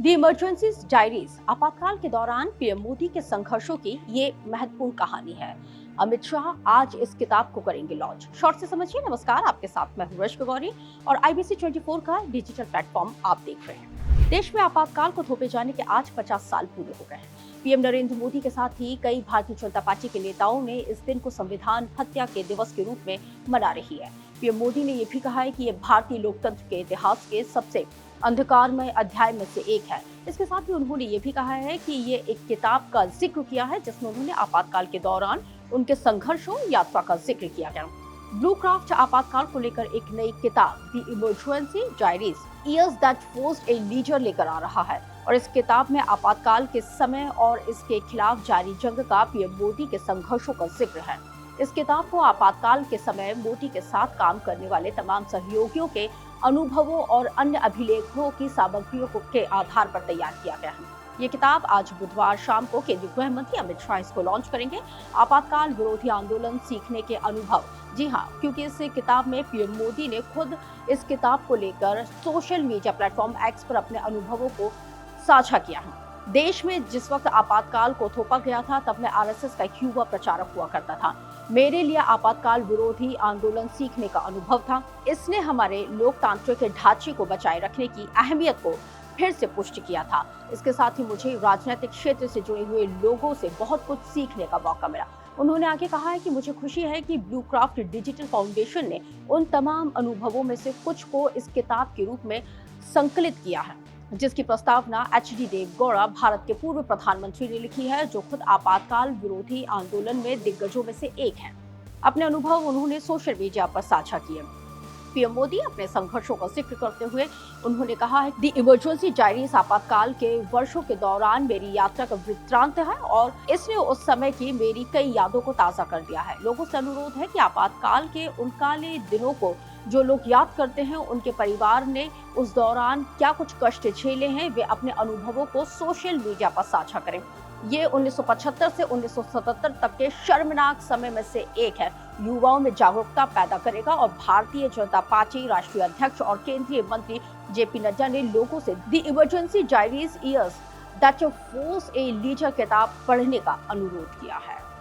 The emergency diaries आपातकाल के दौरान पीएम मोदी के संघर्षों की ये महत्वपूर्ण कहानी है। अमित शाह आज इस किताब को करेंगे लॉन्च। शॉर्ट से समझिए। नमस्कार, आपके साथ मैं हूं रश्मि गौरी और IBC 24 का डिजिटल प्लेटफॉर्म आप देख रहे हैं। देश में आपातकाल को थोपे जाने के आज 50 साल पूरे हो गए हैं। पीएम नरेंद्र मोदी के साथ ही कई भारतीय जनता पार्टी के नेताओं ने इस दिन को संविधान हत्या के दिवस के रूप में मना रही है। पीएम मोदी ने यह भी कहा है कि यह भारतीय लोकतंत्र के इतिहास के सबसे अंधकारमय अध्याय में से एक है। इसके साथ ही उन्होंने ये भी कहा है कि ये एक किताब का जिक्र किया है जिसमें उन्होंने आपातकाल के दौरान उनके संघर्षों यात्रा का जिक्र किया है। ब्लू क्राफ्ट आपातकाल को लेकर एक नई किताब the emergency diaries years that forced a leader लेकर आ रहा है और इस किताब में आपातकाल के समय और इसके खिलाफ जारी जंग का पीएम मोदी के संघर्षों का जिक्र है। इस किताब को आपातकाल के समय मोदी के साथ काम करने वाले तमाम सहयोगियों के अनुभवों और अन्य अभिलेखों की सामग्रियों के आधार पर तैयार किया गया है। ये किताब आज बुधवार शाम को केंद्रीय गृह मंत्री अमित शाह इसको लॉन्च करेंगे। आपातकाल विरोधी आंदोलन सीखने के अनुभव। जी हाँ, क्योंकि इस किताब में पीएम मोदी ने खुद इस किताब को लेकर सोशल मीडिया प्लेटफॉर्म एक्स पर अपने अनुभवों को साझा किया है। देश में जिस वक्त आपातकाल को थोपा गया था तब मैं RSS का एक युवा प्रचारक हुआ करता था। मेरे लिए आपातकाल विरोधी आंदोलन सीखने का अनुभव था। इसने हमारे लोकतांत्रिक ढांचे को बचाए रखने की अहमियत को फिर से पुष्टि किया था। इसके साथ ही मुझे राजनीतिक क्षेत्र से जुड़े हुए लोगों से बहुत कुछ सीखने का मौका मिला। उन्होंने आगे कहा है कि मुझे खुशी है कि ब्लू क्राफ्ट डिजिटल फाउंडेशन ने उन तमाम अनुभवों में से कुछ को इस किताब के रूप में संकलित किया है, जिसकी प्रस्तावना HD देवगौड़ा, भारत के पूर्व प्रधानमंत्री ने लिखी है, जो खुद आपातकाल विरोधी आंदोलन में दिग्गजों में से एक हैं। अपने अनुभव उन्होंने सोशल मीडिया पर साझा किए। पीएम मोदी अपने संघर्षों का जिक्र करते हुए उन्होंने कहा है, द इमरजेंसी डायरीज आपातकाल के वर्षों के दौरान मेरी यात्रा का वृत्तांत है और इसने उस समय की मेरी कई यादों को ताजा कर दिया है। लोगों से अनुरोध है कि आपातकाल के उन काले दिनों को जो लोग याद करते हैं, उनके परिवार ने उस दौरान क्या कुछ कष्ट झेले हैं, वे अपने अनुभवों को सोशल मीडिया पर साझा करें। ये 1975 से 1977 तक के शर्मनाक समय में से एक है। युवाओं में जागरूकता पैदा करेगा और भारतीय जनता पार्टी राष्ट्रीय अध्यक्ष और केंद्रीय मंत्री JP नड्डा ने लोगों से the emergency diaries years that forced a leader किताब पढ़ने का अनुरोध किया है।